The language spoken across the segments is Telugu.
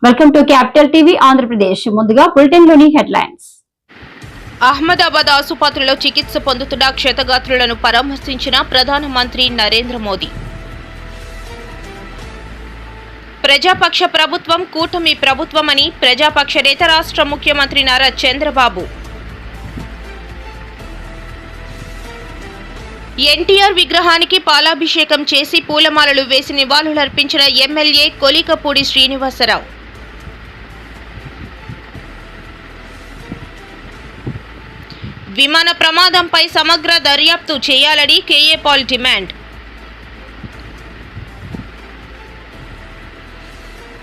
Welcome to capital TV Andhra Pradesh. ముందుగా బులెటిన్ లోని హెడ్లైన్స్. అహ్మదాబాద్ ఆసుపత్రిలో చికిత్స పొందుతున్న క్షతగాత్రులను పరామర్శించిన ప్రధానమంత్రి నరేంద్ర మోదీ. ప్రజాపక్ష ప్రభుత్వం కూటమి ప్రభుత్వమని ప్రజాపక్ష నేత రాష్ట్ర ముఖ్యమంత్రి నారా చంద్రబాబు. ఎన్టీఆర్ విగ్రహానికి పాలాభిషేకం చేసి పూలమాలలు వేసి నివాళులర్పించిన ఎమ్మెల్యే కొలికపూడి శ్రీనివాసరావు. విమాన ప్రమాదంపై సమగ్ర దర్యాప్తు చేయాలని కేఏ పాల్ డిమాండ్.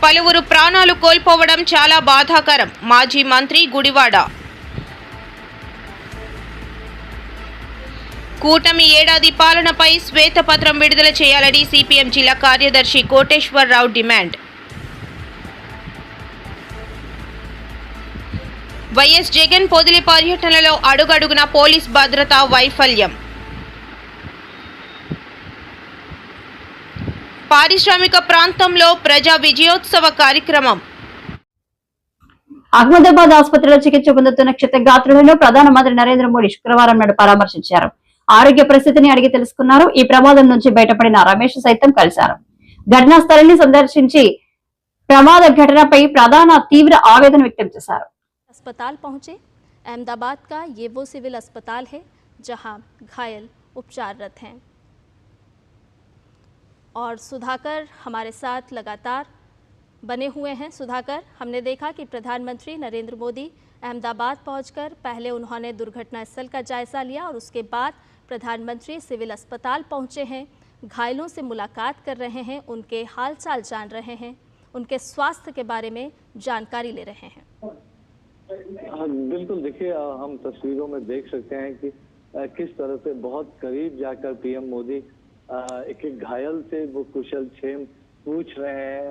పలువురు ప్రాణాలు కోల్పోవడం చాలా బాధాకరం. మాజీ మంత్రి గుడివాడ. కూటమి ఏడాది పాలనపై శ్వేతపత్రం విడుదల చేయాలని సిపిఎం జిల్లా కార్యదర్శి కోటేశ్వరరావు డిమాండ్. వైఎస్ జగన్ పొదిలి పర్యటనలో అడుగడుగున పోలీస్ భద్రతా వైఫల్యం. పారిశ్రామిక ప్రాంతంలో ప్రజా విజయోత్సవ కార్యక్రమం. అహ్మదాబాద్ ఆసుపత్రిలో చికిత్స పొందుతున్న క్షతగాత్రులను ప్రధానమంత్రి నరేంద్ర మోడీ శుక్రవారం నాడు పరామర్శించారు. ఆరోగ్య పరిస్థితిని అడిగి తెలుసుకున్నారు. ఈ ప్రమాదం నుంచి బయటపడిన రమేష్ సైతం కలిశారు. ఘటనా స్థలాన్ని సందర్శించి ప్రమాద ఘటనపై తీవ్ర ఆవేదన వ్యక్తం చేశారు. अस्पताल पहुंचे। अहमदाबाद का ये वो सिविल अस्पताल है जहां घायल उपचाररत हैं और सुधाकर हमारे साथ लगातार बने हुए हैं। सुधाकर, हमने देखा कि प्रधानमंत्री नरेंद्र मोदी अहमदाबाद पहुंचकर पहले उन्होंने दुर्घटना स्थल का जायजा लिया और उसके बाद प्रधानमंत्री सिविल अस्पताल पहुंचे हैं, घायलों से मुलाकात कर रहे हैं, उनके हालचाल जान रहे हैं, उनके स्वास्थ्य के बारे में जानकारी ले रहे हैं। हाँ बिल्कुल, देखिए हम तस्वीरों में देख सकते हैं कि किस तरह से बहुत करीब जाकर पीएम मोदी एक एक घायल से वो कुशल क्षेम पूछ रहे हैं,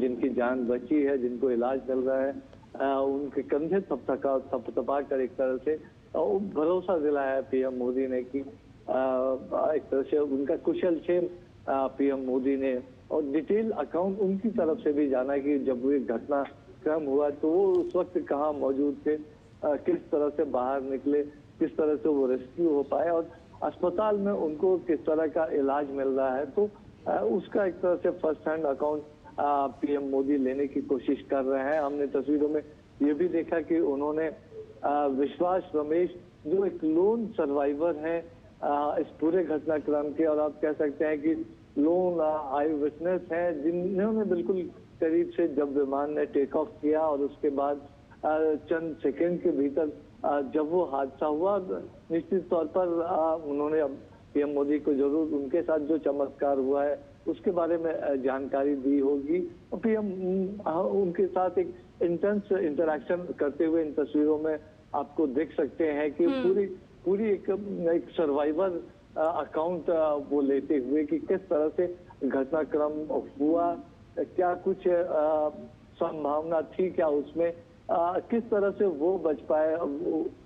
जिनकी जान बची है, जिनको इलाज मिल रहा है, उनके कंधे थपथपा कर एक तरह से भरोसा दिलाया है पीएम मोदी ने कि एक तरह से उनका कुशल क्षेम पीएम मोदी ने और डिटेल अकाउंट उनकी तरफ से भी जाना कि जब वो घटना क्रम हुआ तो वो उस वक्त कहाँ मौजूद थे, किस तरह से बाहर निकले, किस तरह से वो रेस्क्यू हो पाए और अस्पताल में उनको किस तरह का इलाज मिल रहा है, तो उसका एक तरह से first hand account PM Modi लेने की कोशिश कर रहे हैं। हमने तस्वीरों में ये भी देखा कि उन्होंने विश्वास रमेश जो एक लोन सर्वाइवर है इस पूरे घटनाक्रम के, और आप कह सकते हैं कि लोन आई विटनेस है, जिन्होंने बिल्कुल करीब से जब विमान ने टेक ऑफ किया और उसके बाद चंद सेकंड के भीतर जब वो हादसा हुआ, निश्चित तौर पर उन्होंने अब पीएम मोदी को जरूर उनके साथ जो चमत्कार हुआ है उसके बारे में जानकारी दी होगी और पीएम उनके साथ एक इंटेंस इंटरेक्शन करते हुए इन तस्वीरों में आपको देख सकते हैं कि पूरी एक सर्वाइवर अकाउंट वो लेते हुए कि किस तरह से घटनाक्रम हुआ, क्या कुछ संभावना थी क्या उसमें, किस तरह से वो बच पाए,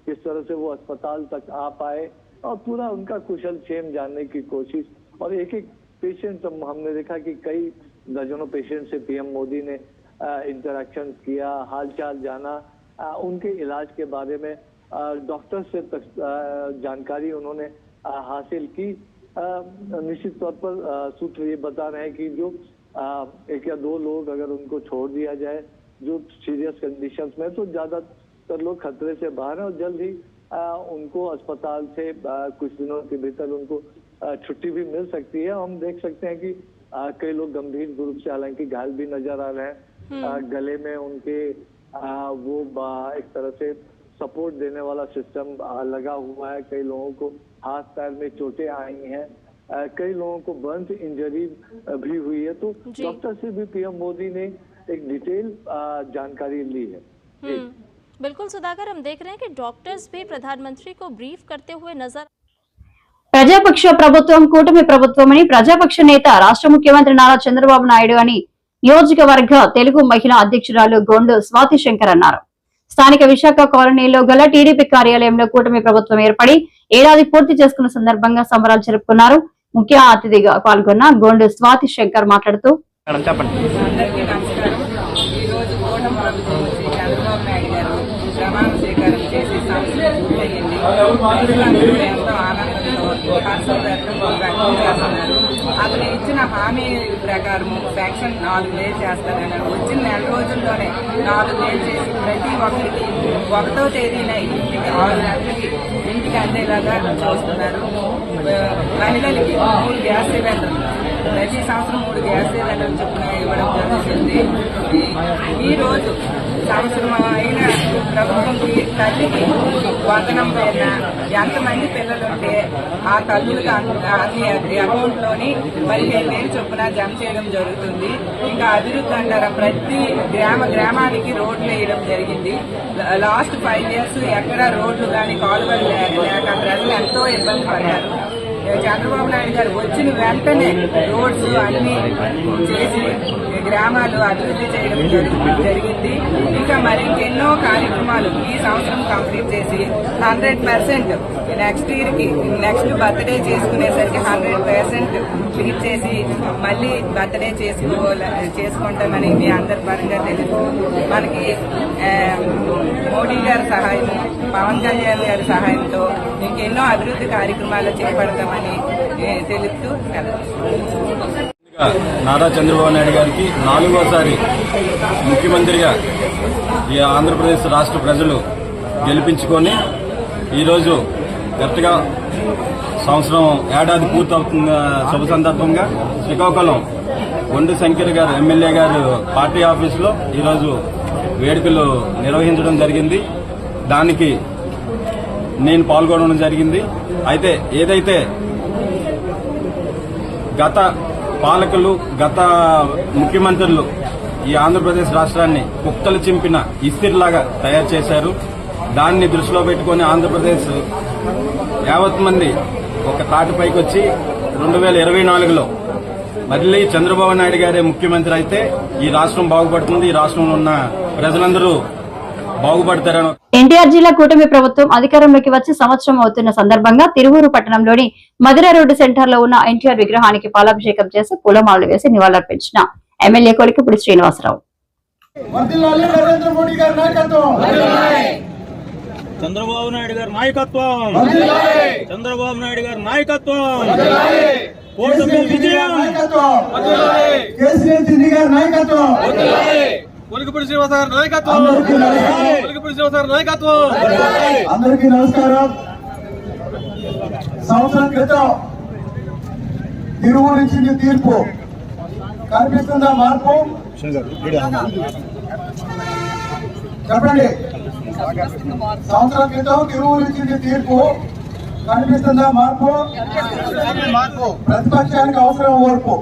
किस तरह से वो अस्पताल तक आ पाए और पूरा उनका कुशल क्षेम जानने की कोशिश। और एक एक पेशेंट हमने देखा कि कई दर्जनों पेशेंट से पीएम मोदी ने इंटरेक्शन किया, हालचाल जाना, उनके इलाज के बारे में डॉक्टर से जानकारी उन्होंने हासिल की। निश्चित तौर पर सूत्र ये बता रहे हैं कि जो एक या दो लोग अगर उनको छोड़ दिया जाए जो सीरियस कंडीशंस में, तो ज्यादातर लोग खतरे से बाहर हैं और जल्द ही उनको अस्पताल से कुछ दिनों के भीतर उनको छुट्टी भी मिल सकती है। हम देख सकते हैं कि कई लोग गंभीर रूप से हालांकि घायल भी नजर आ रहे हैं, गले में उनके वो एक तरह से सपोर्ट देने वाला सिस्टम लगा हुआ है, कई लोगों को हाथ पैर में चोटें आई हैं, कई लोगों को बर्न इंजरी भी हुई है, तो डॉक्टर से भी पीएम मोदी ने एक डिटेल जानकारी ली है। बिल्कुल सुधाकर, हम देख रहे हैं कि डॉक्टर्स भी प्रधानमंत्री को ब्रीफ करते हुए नजर। ప్రజాపక్ష ప్రభుత్వం కూటమి ప్రభుత్వమని ప్రజాపక్ష నేత రాష్ట్ర ముఖ్యమంత్రి నారా చంద్రబాబు నాయుడు అని నియోజకవర్గ తెలుగు మహిళా అధ్యక్షురాలు గోండు స్వాతి శంకర్ అన్నారు. స్థానిక విశాఖ కాలనీలో గల టీడీపీ కార్యాలయంలో కూటమి ప్రభుత్వం ఏర్పడి ఏడాది పూర్తి చేసుకున్న సందర్భంగా సంబరాలు జరుపుకున్నారు. ముఖ్య అతిథిగా పాల్గొన్న గోండు స్వాతి శంకర్ మాట్లాడుతూ మేడం చెప్పండి. అందరికీ నమస్కారం. ఈరోజు కూటమి ప్రభుత్వం వచ్చి చంద్రబాబు నాయుడు గారు ప్రమాణ స్వీకారం చేసి సంవత్సరం పూర్తయింది. ప్రజలందరూ ఎంతో ఆనందంతో హర్షం వ్యక్తం చేస్తున్నారు. అతను ఇచ్చిన హామీ ప్రకారం సెక్షన్ 4 చేస్తారని వచ్చిన నెల రోజుల్లోనే 4 చేసి ప్రతి ఒక్కరికి 1వ తేదీన 6 గంటలకి ఇంటికి అందేలాగా చూస్తున్నారు. మహిళలకి 3 గ్యాస్ సిలిండర్లు ప్రతి సంవత్సరం 3 గ్యాస్ సిలిండర్లు చొప్పున ఇవ్వడం జరుగుతుంది. ఈ రోజు సంవత్సరం అయిన ప్రభుత్వంకి తల్లికి వందనం పైన ఎంతమంది పిల్లలుంటే ఆ తల్లులకి అన్ని అమౌంట్లోని 15,000 చొప్పున జమ చేయడం జరుగుతుంది. ఇంకా అభివృద్ధి అంటారా ప్రతి గ్రామానికి రోడ్లు వేయడం జరిగింది. లాస్ట్ 5 years ఎక్కడ రోడ్లు కానీ కాలువలు లేక ప్రజలు ఎంతో ఇబ్బంది పడ్డారు. చంద్రబాబు నాయుడు గారు వచ్చిన వెంటనే రోడ్స్ అన్ని చేసి గ్రామాలు అభివృద్ధి చేయడం జరిగింది. ఇంకా మరి ఇంకెన్నో కార్యక్రమాలు ఈ సంవత్సరం కంప్లీట్ చేసి 100% నెక్స్ట్ బర్త్డే చేసుకునేసరికి 100% క్లీన్ చేసి మళ్ళీ బర్త్డే చేసుకుంటామని మీ అందరి పరంగా తెలుసు. మనకి మోడీ గారి సహాయం, పవన్ కళ్యాణ్ గారి సహాయంతో ఇంకెన్నో అభివృద్ధి కార్యక్రమాలు చేపడతామని తెలుపుతూ నారా చంద్రబాబు నాయుడు గారికి 4వసారి ముఖ్యమంత్రిగా ఈ ఆంధ్రప్రదేశ్ రాష్ట్ర ప్రజలు గెలిపించుకొని ఈరోజు కరెక్ట్గా సంవత్సరం ఏడాది పూర్తవుతున్న శుభ సందర్భంగా శ్రీకాకుళం కొండు శంకర్ గారు ఎమ్మెల్యే గారు పార్టీ ఆఫీసులో ఈరోజు వేడుకలు నిర్వహించడం జరిగింది. దానికి నేను పాల్గొనడం జరిగింది. అయితే ఏదైతే గత పాలకులు, గత ముఖ్యమంత్రులు ఈ ఆంధ్రప్రదేశ్ రాష్ట్రాన్ని కుక్కలు చింపిన ఇస్తిరిలాగా తయారు చేశారు. దాన్ని దృష్టిలో పెట్టుకుని ఆంధ్రప్రదేశ్ యావత్ మంది ఒక తాటిపైకి వచ్చి 2024లో మళ్ళీ చంద్రబాబు నాయుడు గారే ముఖ్యమంత్రి అయితే ఈ రాష్ట్రం బాగుపడుతుంది, ఈ రాష్ట్రంలో ఉన్న ప్రజలందరూ బాగుపడతారని. ఎన్టీఆర్ జిల్లా కూటమి ప్రభుత్వం అధికారంలోకి వచ్చి సంవత్సరం అవుతున్న సందర్భంగా తిరువూరు పట్టణంలోని మధుర రోడ్డు సెంటర్ లో ఉన్న ఎన్టీఆర్ విగ్రహానికి పాలాభిషేకం చేసి పూలమాలలు వేసి నివాళులర్పించిన ఎమ్మెల్యే కొలికిపూడి శ్రీనివాసరావు. చంద్రబాబు నాయుడు గారి నాయకత్వం, చంద్రబాబు నాయుడు గారి నాయకత్వం, కూటమి విజయం, కొలికిపూడి శ్రీనివాస గారి నాయకత్వం, కొలికిపూడి శ్రీనివాస గారి నాయకత్వం. అందరికీ నమస్కారం. సంవత్సరం క్రితం తిరువూరు ఇచ్చిన తీర్పు కనిపిస్తుందా మార్పు? చెప్పండి. సంవత్సరం క్రితం తిరువూరు ఇచ్చిన తీర్పు కనిపిస్తుందా మార్పు? ప్రతిపక్షానికి అవసరం ఓర్పు.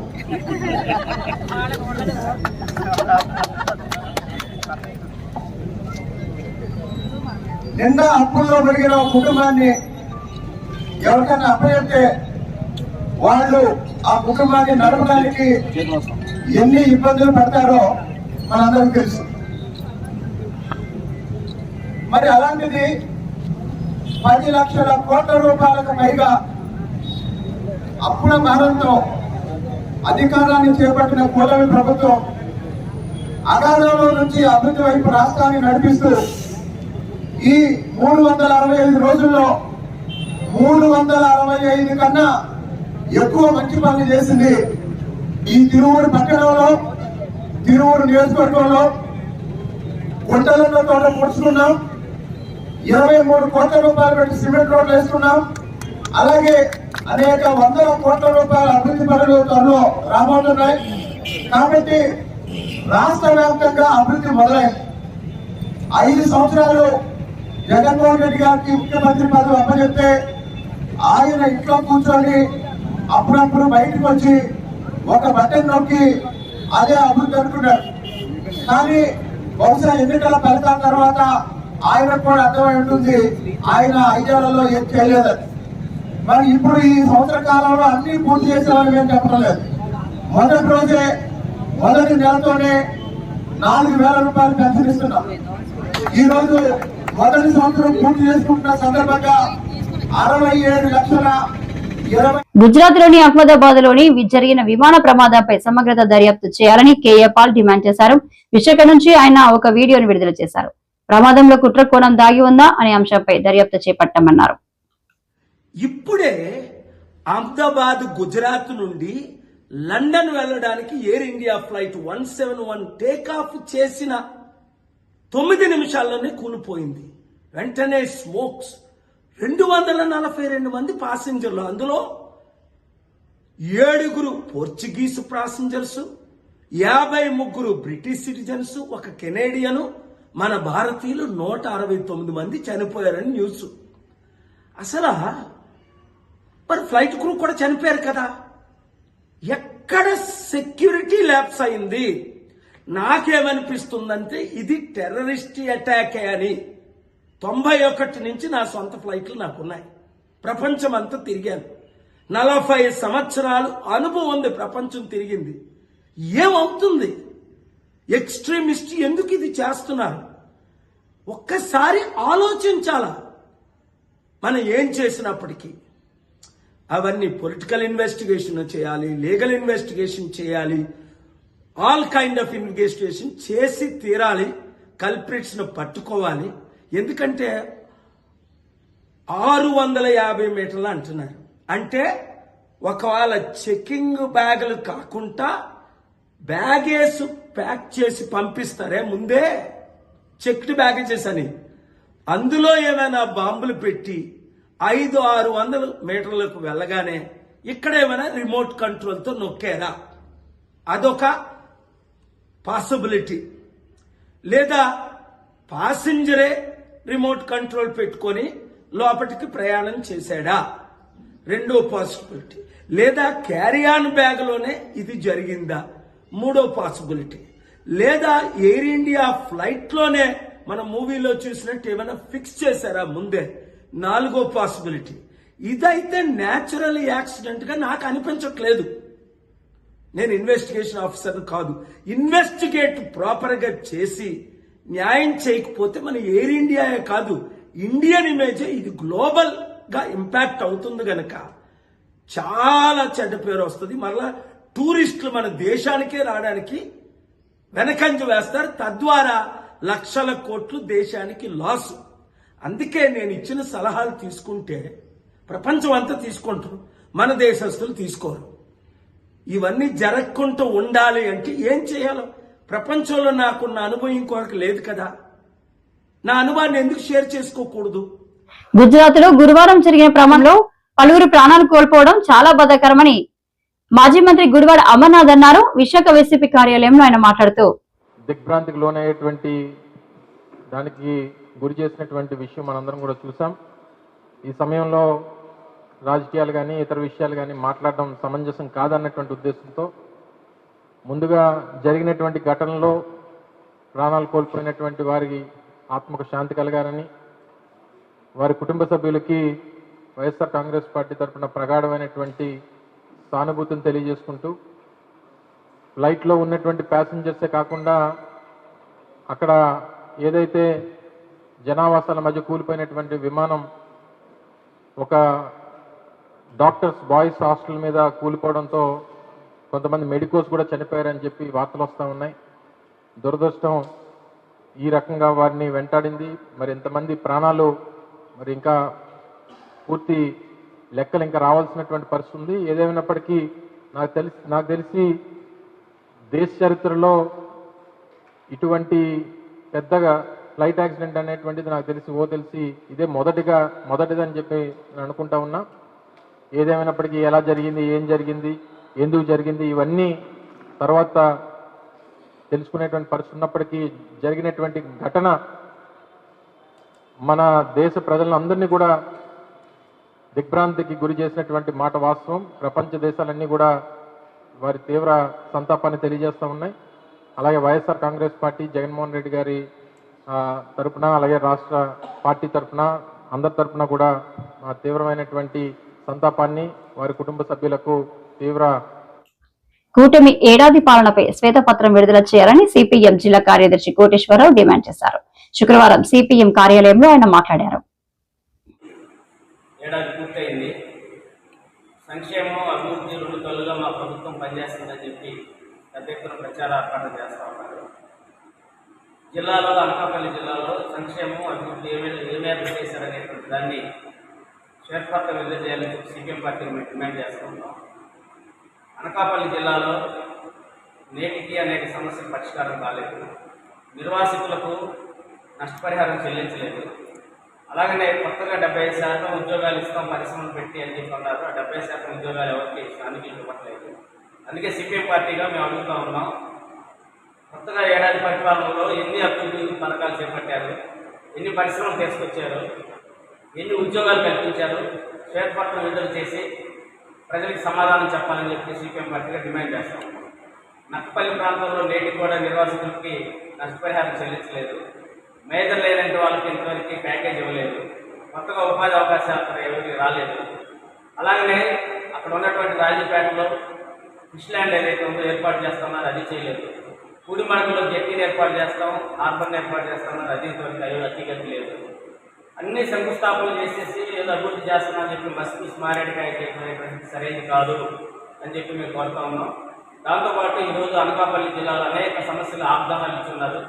నిన్న అప్పుల్లో పెరిగిన కుటుంబాన్ని ఎవరికైనా అప్పచెప్తే వాళ్ళు ఆ కుటుంబాన్ని నడపడానికి ఎన్ని ఇబ్బందులు పడతారో మనందరికీ తెలుసు. మరి అలాంటిది 10 లక్షల కోట్ల రూపాయలకు పైగా అప్పుల భారంతో అధికారాన్ని చేపట్టిన కూటమి ప్రభుత్వం అగాధంలో నుంచి అభివృద్ధి వైపు రాష్ట్రాన్ని నడిపిస్తూ ఈ 365 రోజుల్లో 365 కన్నా ఎక్కువ మంచి పనులు చేసింది ఈ తిరువూరు పట్టణంలో, తిరువూరు నియోజకవర్గంలో. గుంటలలో తోట పూడ్చుకున్నాం, 23 కోట్ల రూపాయలు పెట్టి సిమెంట్ రోడ్లు వేసుకున్నాం. అలాగే అనేక వందల కోట్ల రూపాయల అభివృద్ధి పనులు త్వరలో రాబోతున్నాయి. కాబట్టి రాష్ట్ర వ్యాప్తంగా అభివృద్ధి మొదలైంది. 5 సంవత్సరాలు జగన్మోహన్ రెడ్డి గారికి ముఖ్యమంత్రి పదవి అప్పచెప్తే ఆయన ఇంట్లో కూర్చొని అప్పుడప్పుడు బయటకు వచ్చి ఒక బటన్ నొక్కి అదే అభివృద్ధి అనుకున్నాడు. కానీ బహుశా ఎన్నికల ఫలితాల తర్వాత ఆయనకు కూడా అర్థమై ఉంటుంది ఆయన 5 ఏళ్లలో ఏం చేయలేదని. మరి ఇప్పుడు ఈ సంవత్సర కాలంలో అన్ని పూర్తి చేసేవాళ్ళు ఏం చెప్పడం లేదు. మొదటి రోజే మొదటి నెలతోనే 4,000 రూపాయలు పెన్షన్ ఇస్తున్నాం. ఈ రోజు మొదటి సంవత్సరం పూర్తి చేసుకుంటున్న సందర్భంగా గుజరాత్ లోని అహ్మదాబాద్ లోని జరిగిన విమాన ప్రమాదంపై సమగ్రత దర్యాప్తు చేయాలని కేఏ పాల్ డిమాండ్ చేశారు. విశాఖ నుంచి ఆయన ఒక వీడియోను విడుదల చేశారు. ప్రమాదంలో కుట్ర కోణం దాగి ఉందా అనే అంశంపై దర్యాప్తు చేపట్టామన్నారు. ఇప్పుడే అహ్మదాబాద్ గుజరాత్ నుండి లండన్ వెళ్ళడానికి ఎయిర్ ఇండియా ఫ్లైట్ 171 టేకాఫ్ చేసిన 9 నిమిషాల్లోనే కూలిపోయింది. వెంటనే స్మోక్స్ 242 మంది ప్యాసింజర్లు, అందులో 7 పోర్చుగీస్ ప్యాసింజర్స్, 53 బ్రిటిష్ సిటిజన్స్, ఒక కెనేడియన్, మన భారతీయులు 169 మంది చనిపోయారని న్యూస్. అసలు మరి ఫ్లైట్ క్రూ కూడా చనిపోయారు కదా, ఎక్కడ సెక్యూరిటీ ల్యాప్స్ అయింది? నాకేమనిపిస్తుందంటే ఇది టెర్రరిస్ట్ అటాకే అని. 91 నుంచి నా సొంత ఫ్లైట్లు నాకున్నాయి, ప్రపంచం అంతా తిరిగాను, 40 సంవత్సరాలు అనుభవం ఉంది, ప్రపంచం తిరిగింది. ఏమవుతుంది? ఎక్స్ట్రీమిస్ట్ ఎందుకు ఇది చేస్తున్నారు? ఒక్కసారి ఆలోచించాలా. మనం ఏం చేసినప్పటికీ అవన్నీ పొలిటికల్ ఇన్వెస్టిగేషన్ చేయాలి, లీగల్ ఇన్వెస్టిగేషన్ చేయాలి, ఆల్ కైండ్ ఆఫ్ ఇన్వెస్టిగేషన్ చేసి తీరాలి, కల్ప్రిట్స్ ను పట్టుకోవాలి. ఎందుకంటే 650 మీటర్లు అంటున్నారు, అంటే ఒకవేళ చెకింగ్ బ్యాగులు కాకుండా బ్యాగేజ్ ప్యాక్ చేసి పంపిస్తారే ముందే, చెక్డ్ బ్యాగేజెస్ అని, అందులో ఏమైనా బాంబులు పెట్టి 500-600 మీటర్లకు వెళ్ళగానే ఇక్కడ ఏమైనా రిమోట్ కంట్రోల్తో నొక్కారా? అదొక పాసిబిలిటీ. లేదా ప్యాసింజరే రిమోట్ కంట్రోల్ పెట్టుకొని లోపలికి ప్రయాణం చేశాడా? రెండో పాసిబిలిటీ. లేదా క్యారీ-ఆన్ బ్యాగ్లోనే ఇది జరిగిందా? మూడో పాసిబిలిటీ. లేదా ఎయిర్ ఇండియా ఫ్లైట్లోనే మన మూవీలో చూసినట్టు ఏమైనా ఫిక్స్ చేశారా ముందే? నాలుగో పాసిబిలిటీ. ఇదైతే న్యాచురల్ యాక్సిడెంట్ గా నాకు అనిపించట్లేదు. నేను ఇన్వెస్టిగేషన్ ఆఫీసర్ కాదు. ఇన్వెస్టిగేట్ ప్రాపర్ గా చేసి న్యాయం చేయకపోతే మన ఎయిర్ ఇండియాయే కాదు, ఇండియన్ ఇమేజ్ ఇది గ్లోబల్ గా ఇంపాక్ట్ అవుతుంది గనక చాలా చెడ్డ పేరు వస్తుంది. మరలా టూరిస్టులు మన దేశానికే రావడానికి వెనకంజ వేస్తారు, తద్వారా లక్షల కోట్లు దేశానికి లాస్. అందుకే నేను ఇచ్చిన సలహాలు తీసుకుంటే ప్రపంచం అంతా తీసుకుంటారు, మన దేశస్తులు తీసుకోరు. ఇవన్నీ జరగకుండా ఉండాలి అంటే ఏం చేయాలో? ప్రపంచంలో నాకున్న అనుభవం ఇంకొకరికి లేదు కదా, నా అనుభవాన్ని ఎందుకు షేర్ చేసుకోకూడదు? గుజరాత్ లో గురువారం జరిగిన ప్రమాదంలో పలువురు ప్రాణాలు కోల్పోవడం చాలా బాధాకరమని మాజీ మంత్రి గుడివాడ అమర్నాథ్ అన్నారు. విశాఖ వైసీపీ కార్యాలయంలో ఆయన మాట్లాడుతూ దిగ్భ్రాంతికి లోనయ్యేటువంటి దానికి గురి చేసినటువంటి విషయం మనందరం కూడా చూసాం. ఈ సమయంలో రాజకీయాలు కానీ ఇతర విషయాలు కానీ మాట్లాడడం సమంజసం కాదన్నటువంటి ఉద్దేశంతో ముందుగా జరిగినటువంటి ఘటనలో ప్రాణాలు కోల్పోయినటువంటి వారికి ఆత్మకు శాంతి కలగాలని, వారి కుటుంబ సభ్యులకి వైఎస్ఆర్ కాంగ్రెస్ పార్టీ తరఫున ప్రగాఢమైనటువంటి సానుభూతిని తెలియజేసుకుంటూ, ఫ్లైట్లో ఉన్నటువంటి ప్యాసింజర్సే కాకుండా అక్కడ ఏదైతే జనావాసాల మధ్య కూలిపోయినటువంటి విమానం ఒక డాక్టర్స్ బాయ్స్ హాస్టల్ మీద కూలిపోవడంతో కొంతమంది మెడికోస్ కూడా చనిపోయారని చెప్పి వార్తలు వస్తూ ఉన్నాయి. దురదృష్టం ఈ రకంగా వారిని వెంటాడింది. మరి ఎంతమంది ప్రాణాలు మరి ఇంకా పూర్తి లెక్కలు ఇంకా రావాల్సినటువంటి పరిస్థితి ఉంది. ఏదేమైనప్పటికీ నాకు తెలిసి దేశ చరిత్రలో ఇటువంటి పెద్దగా ఫ్లైట్ యాక్సిడెంట్ అనేటువంటిది నాకు తెలిసి ఇదే మొదటిదని చెప్పి నేను అనుకుంటా ఉన్నా. ఏదేమైనప్పటికీ ఎలా జరిగింది, ఏం జరిగింది, ఎందుకు జరిగింది, ఇవన్నీ తర్వాత తెలుసుకునేటువంటి పరిస్థితి ఉన్నప్పటికీ జరిగినటువంటి ఘటన మన దేశ ప్రజలందరినీ కూడా దిగ్భ్రాంతికి గురి చేసినటువంటి మాట వాస్తవం. ప్రపంచ దేశాలన్నీ కూడా వారి తీవ్ర సంతాపాన్ని తెలియజేస్తూ ఉన్నాయి. అలాగే వైఎస్ఆర్ కాంగ్రెస్ పార్టీ జగన్మోహన్ రెడ్డి గారి తరపున, అలాగే రాష్ట్ర పార్టీ తరపున, అందరి తరపున కూడా తీవ్రమైనటువంటి సంతాపాన్ని వారి కుటుంబ సభ్యులకు తీవ్ర కూటమి ఏడాది పాలనపై శ్వేతపత్రం విడుదల చేయాలని సిపిఎం జిల్లా కార్యదర్శి కోటేశ్వరరావు డిమాండ్ చేశారు. శుక్రవారం సిపిఎం కార్యాలయంలో ఆయన మాట్లాడారు. ఏడాది పూర్తయింది. సంక్షేమం అభివృద్ధి రెండు కళ్ళుగా మా ప్రభుత్వం పనిచేస్తుందని చెప్పి పెద్ద ఎత్తున ప్రచారార్పణ చేస్తూ ఉన్నారు. జిల్లాలో, అనకాపల్లి జిల్లాలో సంక్షేమం అభివృద్ధి ఏమేమి చేశారనేటువంటి దాన్ని శ్వేతపత్రం విడుదల చేయాలని చెప్పి సిపిఎం పార్టీని మేము డిమాండ్ చేస్తూ ఉన్నాం. అనకాపల్లి జిల్లాలో నేటికి అనేక సమస్యలు పరిష్కారం కాలేదు. నిర్వాసితులకు నష్టపరిహారం చెల్లించలేదు. అలాగనే కొత్తగా 75% ఉద్యోగాలు ఇస్తాం పరిశ్రమలు పెట్టి అని చెప్పి అన్నారు. ఆ 70% ఉద్యోగాలు ఎవరికి ఇష్టానికి ఇవ్వట్లేదు. అందుకే సిపిఎం పార్టీగా మేము అడుగుతూ ఉన్నాం, కొత్తగా ఏడాది పరిపాలనలో ఎన్ని అభివృద్ధి పథకాలు చేపట్టారు, ఎన్ని పరిశ్రమలు తీసుకొచ్చారు, ఎన్ని ఉద్యోగాలు కల్పించారు, శ్వేతపత్రం విడుదల చేసి ప్రజలకు సమాధానం చెప్పాలని చెప్పి సిపిఎం పార్టీగా డిమాండ్ చేస్తాం. నక్కపల్లి ప్రాంతంలో నేటికి కూడా నిర్వాసితులకి నష్టపరిహారం చెల్లించలేదు. మేజర్ లేనంటే వాళ్ళకి ఇంతవరకు ప్యాకేజ్ ఇవ్వలేదు. కొత్తగా ఉపాధి అవకాశాలు ఎవరికి రాలేదు. అలాగనే అక్కడ ఉన్నటువంటి రాజీపేటలో ఫిష్ ల్యాండ్ ఏదైతే ఉందో ఏర్పాటు చేస్తామన్నారు, అది చేయలేదు. కూడిమడకలో జట్టీని ఏర్పాటు చేస్తాం, హార్బర్ని ఏర్పాటు చేస్తామన్నారు, అది ఇంతవరకు అతిగతి లేదు. అన్ని శంకుస్థాపనలు చేసేసి ఏదో అభివృద్ధి చేస్తున్నామని చెప్పి మస్కి మారేడుకాయ చేయడం సరైనది కాదు అని చెప్పి మేము కోరుతా ఉన్నాం. దాంతోపాటు ఈరోజు అనకాపల్లి జిల్లాలో అనేక సమస్యలు ఆగ్రహాలు ఇచ్చున్నారు.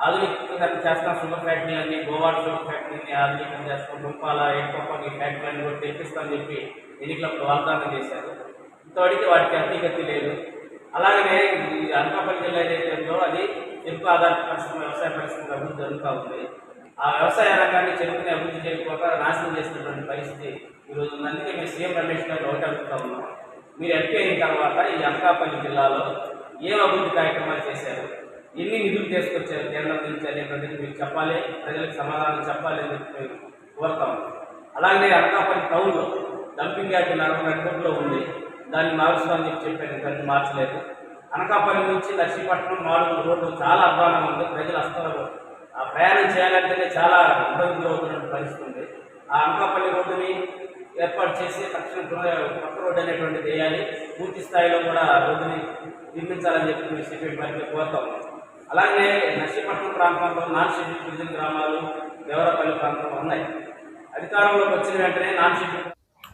ఆధునికంగా చేస్తాం, షుగర్ ఫ్యాక్టరీలన్నీ, గోవాడ షుగర్ ఫ్యాక్టరీని ఆధునికంగా చేస్తాం, దుంపాల ఏడుకోపని ఫ్యాక్టరీలన్నీ కూడా తెప్పిస్తామని చెప్పి ఎన్నికలకు వాగ్దానం చేశారు. ఇంతవరకు వాటికి అతిగతి లేదు. అలాగనే ఈ అనకాపల్లి జిల్లా ఏదైతే ఉందో అది చెరుకు ఆధారిత పరిశ్రమ, వ్యవసాయ పరిశ్రమ అభివృద్ధి జరుగుతూ ఉంది. ఆ వ్యవసాయ రంగాన్ని చెరుకుని అభివృద్ధి చేయకపోక నాశనం చేసినటువంటి పరిస్థితి ఈరోజు ఉంది. అందుకే మేము సీఎం రమేష్ గారు ఒకటి అడుగుతా ఉన్నాం, మీరు ఎంపీ అయిన తర్వాత ఈ అనకాపల్లి జిల్లాలో ఏం అభివృద్ధి కార్యక్రమాలు చేశారు, ఎన్ని నిధులు తీసుకొచ్చారు కేంద్రం నుంచి అనేటువంటిది మీరు చెప్పాలి, ప్రజలకు సమాధానం చెప్పాలి అని చెప్పి మేము కోరుతాము. అలాగే అనకాపల్లి టౌన్లో డంపింగ్ యార్డ్ 40 కోట్లలో ఉంది, దాన్ని మారుస్తామని చెప్పారు, దాన్ని మార్చలేదు. అనకాపల్లి నుంచి నర్సీపట్నం 4 రోడ్లు చాలా అధ్వానంగా ఉంది. ప్రజలు అస్తలు ప్రయాణం చేయాలంటేనే చాలా ఇబ్బందులు అవుతున్న పరిస్థితి ఉంది. ఆ అనకాపల్లి రోడ్డుని ఏర్పాటు చేసి తక్షణం కొత్త రోడ్డు అనేటువంటిది వేయాలి. పూర్తి స్థాయిలో కూడా రోడ్డుని నిర్మించాలని చెప్పి మేము సిపిఎం పార్టీ కోరుతాం. అలాగే నర్సీపట్నం ప్రాంతంలో నాన్ షెడ్యూల్ గిరిజన గ్రామాలు, దేవరపల్లి ప్రాంతంలో ఉన్నాయి. అధికారంలోకి వచ్చిన వెంటనే నాన్ షెడ్యూల్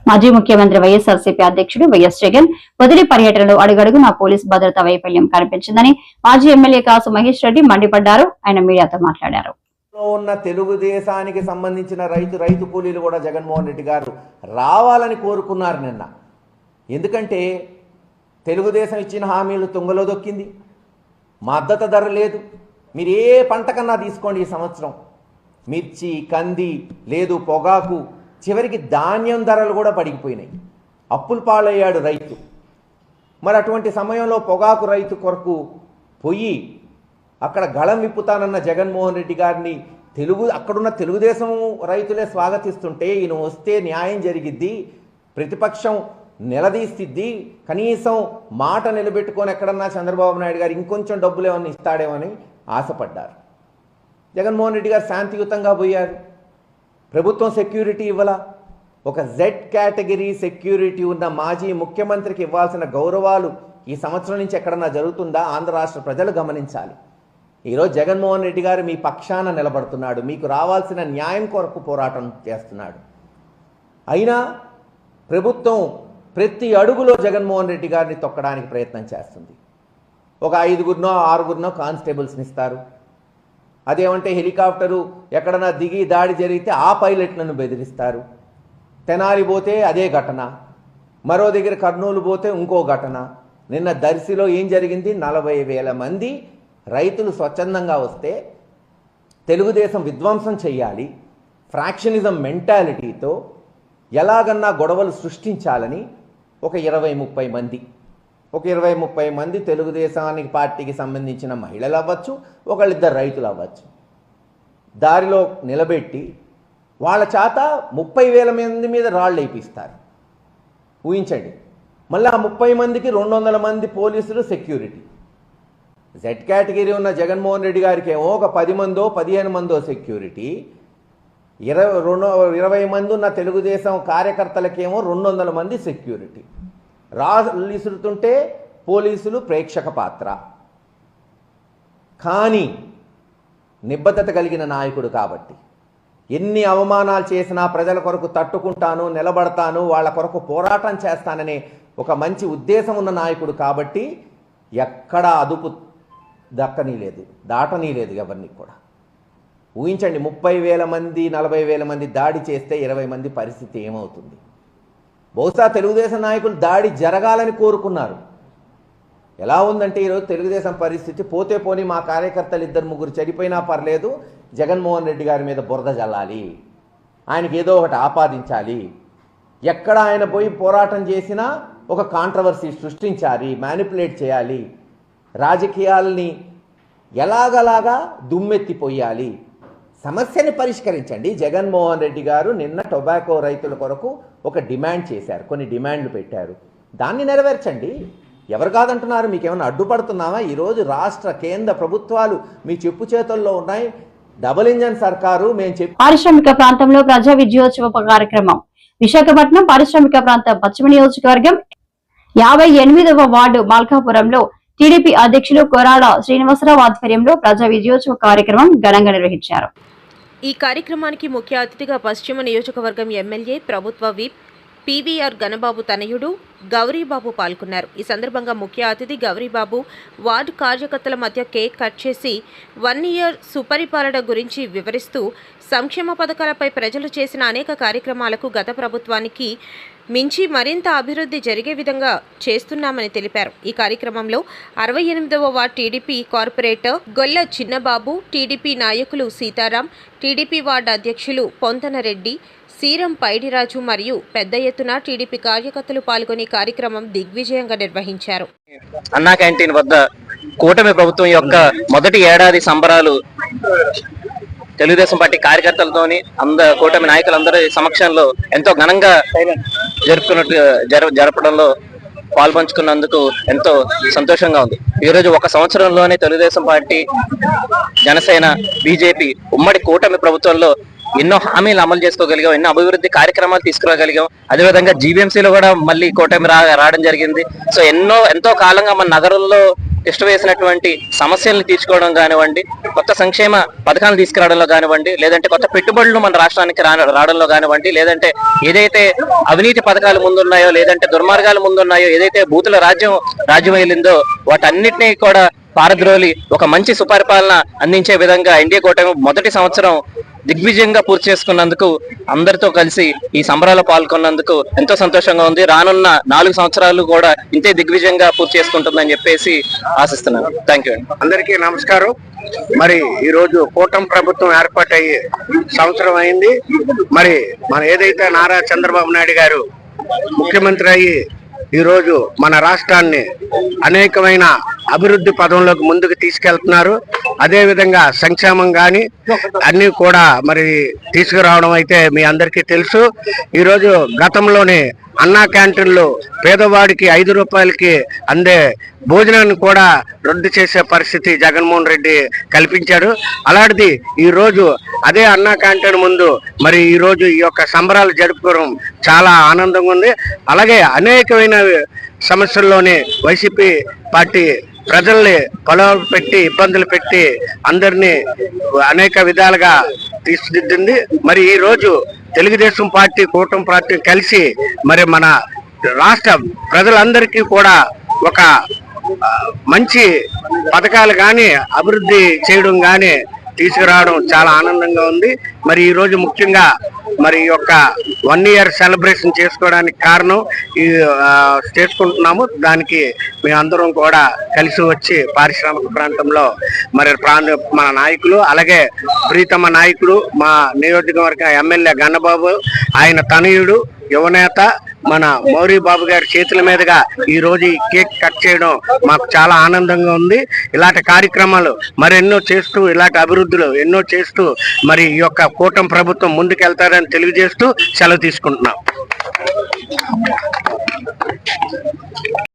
మాజీ ముఖ్యమంత్రి వైఎస్ఆర్సీపీ అధ్యక్షుడు వైఎస్ జగన్ వదిలి పర్యటనలో అడుగడుగునా పోలీసు భద్రతా వైఫల్యం కనిపించిందని మాజీ ఎమ్మెల్యే కాసు మహేష్ రెడ్డి మండిపడ్డారు. ఆయన మీడియాతో మాట్లాడారు. ఉన్న తెలుగుదేశానికి సంబంధించిన రైతు కూలీలు కూడా జగన్మోహన్ రెడ్డి గారు రావాలని కోరుకున్నారు నిన్న. ఎందుకంటే తెలుగుదేశం ఇచ్చిన హామీలు తుంగలో దొక్కింది, మద్దతు ధర లేదు. మీరు ఏ పంట కన్నా తీసుకోండి, ఈ సంవత్సరం మిర్చి, కంది లేదు, పొగాకు, చివరికి ధాన్యం ధరలు కూడా పడిగిపోయినాయి. అప్పుల పాలయ్యాడు రైతు. మరి అటువంటి సమయంలో పొగాకు రైతు కొరకు పోయి అక్కడ గళం విప్పుతానన్న జగన్మోహన్ రెడ్డి గారిని అక్కడున్న తెలుగుదేశం రైతులే స్వాగతిస్తుంటే ఈయన వస్తే న్యాయం జరిగిద్ది, ప్రతిపక్షం నిలదీసిద్ది, కనీసం మాట నిలబెట్టుకొని ఎక్కడన్నా చంద్రబాబు నాయుడు గారు ఇంకొంచెం డబ్బులు ఏమన్నా ఇస్తాడేమని ఆశపడ్డారు. జగన్మోహన్ రెడ్డి గారు శాంతియుతంగా పోయారు. ప్రభుత్వం సెక్యూరిటీ ఇవ్వాల. ఒక జెడ్ కేటగిరీ సెక్యూరిటీ ఉన్న మాజీ ముఖ్యమంత్రికి ఇవ్వాల్సిన గౌరవాలు ఈ సంవత్సరం నుంచి ఎక్కడన్నా జరుగుతుందా? ఆంధ్ర రాష్ట్ర ప్రజలు గమనించాలి. ఈరోజు జగన్మోహన్ రెడ్డి గారు మీ పక్షాన నిలబడుతున్నాడు, మీకు రావాల్సిన న్యాయం కొరకు పోరాటం చేస్తున్నాడు. అయినా ప్రభుత్వం ప్రతి అడుగులో జగన్మోహన్ రెడ్డి గారిని తొక్కడానికి ప్రయత్నం చేస్తుంది. ఒక 5గురినో 6గురినో కానిస్టేబుల్స్ని ఇస్తారు. అదేమంటే హెలికాప్టరు ఎక్కడన్నా దిగి దాడి జరిగితే ఆ పైలట్లను బెదిరిస్తారు. తెనాలి పోతే అదే ఘటన, మరో దగ్గర కర్నూలు పోతే ఇంకో ఘటన. నిన్న దర్శిలో ఏం జరిగింది? 40,000 మంది రైతులు స్వచ్ఛందంగా వస్తే తెలుగుదేశం విధ్వంసం చెయ్యాలి, ఫ్రాక్షనిజం మెంటాలిటీతో ఎలాగన్నా గొడవలు సృష్టించాలని ఒక 20-30 మంది తెలుగుదేశానికి పార్టీకి సంబంధించిన మహిళలు అవ్వచ్చు, ఒకళ్ళిద్దరు రైతులు అవ్వచ్చు, దారిలో నిలబెట్టి వాళ్ళ చేత 30,000 మంది మీద రాళ్ళు వేయిస్తారు. ఊహించండి. మళ్ళీ ఆ 30 మందికి 200 మంది పోలీసులు సెక్యూరిటీ. జెడ్ కేటగిరీ ఉన్న జగన్మోహన్ రెడ్డి గారికి ఏమో ఒక 10 మందో 15 మందో సెక్యూరిటీ, 20 మంది ఉన్న తెలుగుదేశం కార్యకర్తలకేమో 200 మంది సెక్యూరిటీ. రాళ్ళు ఇసురుతుంటే పోలీసులు ప్రేక్షక పాత్ర. కానీ నిబద్ధత కలిగిన నాయకుడు కాబట్టి ఎన్ని అవమానాలు చేసినా ప్రజల కొరకు తట్టుకుంటాను, నిలబడతాను, వాళ్ళ కొరకు పోరాటం చేస్తాననే ఒక మంచి ఉద్దేశం ఉన్న నాయకుడు కాబట్టి ఎక్కడా అదుపు దక్కనీలేదు, దాటనీలేదు ఎవరిని కూడా. ఊహించండి, 30,000 మంది 40,000 మంది దాడి చేస్తే 20 మంది పరిస్థితి ఏమవుతుంది? బహుశా తెలుగుదేశం నాయకులు దాడి జరగాలని కోరుకున్నారు. ఎలా ఉందంటే ఈరోజు తెలుగుదేశం పరిస్థితి, పోతే పోని మా కార్యకర్తలు 2-3 చనిపోయినా పర్లేదు, జగన్మోహన్ రెడ్డి గారి మీద బురద జల్లాలి, ఆయనకి ఏదో ఒకటి ఆపాదించాలి, ఎక్కడ ఆయన పోయి పోరాటం చేసినా ఒక కాంట్రవర్సీ సృష్టించాలి, మ్యానిపులేట్ చేయాలి, రాజకీయాల్ని ఎలాగలాగా దుమ్మెత్తిపోయాలి. సమస్యని పరిష్కరించండి. జగన్మోహన్ రెడ్డి గారు నిన్న టొబాకో రైతుల కొరకు ఒక డిమాండ్ చేశారు, కొన్ని డిమాండ్లు పెట్టారు, దాన్ని నెరవేర్చండి. ఎవరు కాదంటున్నారు? మీకేమైనా అడ్డుపడుతున్నావా? ఈరోజు రాష్ట్ర కేంద్ర ప్రభుత్వాలు మీ చెప్పు చేతుల్లో ఉన్నాయి. డబుల్ ఇంజన్ సర్కారు. పారిశ్రామిక ప్రాంతంలో ప్రజా విజయోత్సవ కార్యక్రమం. విశాఖపట్నం పారిశ్రామిక ప్రాంత పశ్చిమ నియోజకవర్గం 58వ వార్డు మల్కాపురంలో టీడీపీ అధ్యక్షులు కొరాడ శ్రీనివాసరావు ఆధ్వర్యంలో ప్రజా విజయోత్సవ కార్యక్రమం ఘనంగా నిర్వహించారు. ఈ కార్యక్రమానికి ముఖ్య అతిథిగా పశ్చిమ నియోజకవర్గం ఎమ్మెల్యే ప్రభుత్వ విప్ పీవీఆర్ గణబాబు తనయుడు గౌరీబాబు పాల్గొన్నారు. ఈ సందర్భంగా ముఖ్య అతిథి గౌరీబాబు వార్డు కార్యకర్తల మధ్య కేక్ కట్ చేసి 1 ఇయర్ సుపరిపాలన గురించి వివరిస్తూ సంక్షేమ పథకాలపై ప్రజలు చేసిన అనేక కార్యక్రమాలకు గత ప్రభుత్వానికి మించి మరింత అభివృద్ధి జరిగే విధంగా చేస్తున్నామని తెలిపారు. ఈ కార్యక్రమంలో 68వ వార్డు టీడీపీ కార్పొరేటర్ గొల్ల చిన్నబాబు, టీడీపీ నాయకులు సీతారాం, టీడీపీ వార్డు అధ్యక్షులు పొంతనరెడ్డి, సీరం పైడిరాజు మరియు పెద్ద ఎత్తున టీడీపీ కార్యకర్తలు పాల్గొని కార్యక్రమం దిగ్విజయంగా నిర్వహించారు. అన్నా క్యాంటీన్ వద్ద కూటమి ప్రభుత్వం యొక్క మొదటి ఏడాది సంబరాలు తెలుగుదేశం పార్టీ కార్యకర్తలతోని కూటమి నాయకులందరి సమక్షంలో ఎంతో ఘనంగా జరపడంలో పాల్పంచుకున్నందుకు ఎంతో సంతోషంగా ఉంది. ఈరోజు 1 సంవత్సరంలోనే తెలుగుదేశం పార్టీ, జనసేన, బీజేపీ ఉమ్మడి కూటమి ప్రభుత్వంలో ఎన్నో హామీలు అమలు చేసుకోగలిగాం, ఎన్నో అభివృద్ధి కార్యక్రమాలు తీసుకురాగలిగాం. అదేవిధంగా జీవీఎంసీలో కూడా మళ్ళీ కూటమి రావడం జరిగింది. సో ఎంతో కాలంగా మన నగరంలో వేసినటువంటి సమస్యలను తీర్చుకోవడం కానివ్వండి, కొత్త సంక్షేమ పథకాలు తీసుకురావడంలో కానివ్వండి, లేదంటే కొత్త పెట్టుబడులు మన రాష్ట్రానికి రావడంలో కానివ్వండి, లేదంటే ఏదైతే అవినీతి పథకాలు ముందున్నాయో, లేదంటే దుర్మార్గాలు ముందున్నాయో, ఏదైతే బూతుల రాజ్యం వెళ్ళిందో వాటన్నిటినీ కూడా పారద్రోలి ఒక మంచి సుపరిపాలన అందించే విధంగా ఎన్డీఏ కూటమి మొదటి సంవత్సరం దిగ్విజయంగా పూర్తి చేసుకున్నందుకు, అందరితో కలిసి ఈ సంబరాల్లో పాల్గొన్నందుకు ఎంతో సంతోషంగా ఉంది. రానున్న 4 సంవత్సరాలు కూడా ఇంతే దిగ్విజయంగా పూర్తి చేసుకుంటుందని చెప్పేసి ఆశిస్తున్నాను. Thank you. అందరికీ నమస్కారం. మరి ఈ రోజు కూటమి ప్రభుత్వం ఏర్పాటయ్యి సంవత్సరం అయింది. మరి మన ఏదైతే నారా చంద్రబాబు నాయుడు గారు ముఖ్యమంత్రి అయ్యి ఈరోజు మన రాష్ట్రాన్ని అనేకమైన అభివృద్ధి పదంలోకి ముందుకు తీసుకెళ్తున్నారు. అదేవిధంగా సంక్షేమం కానీ అన్నీ కూడా మరి తీసుకురావడం అయితే మీ అందరికీ తెలుసు. ఈరోజు గతంలోనే అన్నా క్యాంటీన్లు పేదవాడికి 5 రూపాయలకి అందే భోజనాన్ని కూడా రద్దు చేసే పరిస్థితి జగన్మోహన్ రెడ్డి కల్పించాడు. అలాంటిది ఈరోజు అదే అన్నా క్యాంటీన్ ముందు మరి ఈరోజు ఈ యొక్క సంబరాలు జరుపుకోవడం చాలా ఆనందంగా ఉంది. అలాగే అనేకమైన సమస్యల్లోనే వైసీపీ పార్టీ ప్రజల్ని పొలవలు పెట్టి ఇబ్బందులు పెట్టి అందరినీ అనేక విధాలుగా తీర్చిదిద్దింది. మరి ఈ రోజు తెలుగుదేశం పార్టీ కూటమి పార్టీ కలిసి మరి మన రాష్ట్ర ప్రజలందరికీ కూడా ఒక మంచి పథకాలు కానీ అభివృద్ధి చేయడం కానీ తీసుకురావడం చాలా ఆనందంగా ఉంది. మరి ఈ రోజు ముఖ్యంగా మరి యొక్క 1 ఇయర్ సెలబ్రేషన్ చేసుకోవడానికి కారణం చేసుకుంటున్నాము. దానికి మేమందరం కూడా కలిసి వచ్చి పారిశ్రామిక ప్రాంతంలో మరి మన నాయకులు, అలాగే ప్రీతమ నాయకుడు మా నియోజకవర్గ ఎమ్మెల్యే గణబాబు, ఆయన తనయుడు యువనేత మన మౌరీ బాబు గారి చేతుల మీదుగా ఈ రోజు ఈ కేక్ కట్ చేయడం మాకు చాలా ఆనందంగా ఉంది. ఇలాంటి కార్యక్రమాలు మరెన్నో చేస్తూ, ఇలాంటి అభివృద్ధులు ఎన్నో చేస్తూ మరి ఈ యొక్క కూటమి ప్రభుత్వం ముందుకెళ్తారని తెలియజేస్తూ సెలవు తీసుకుంటున్నాం.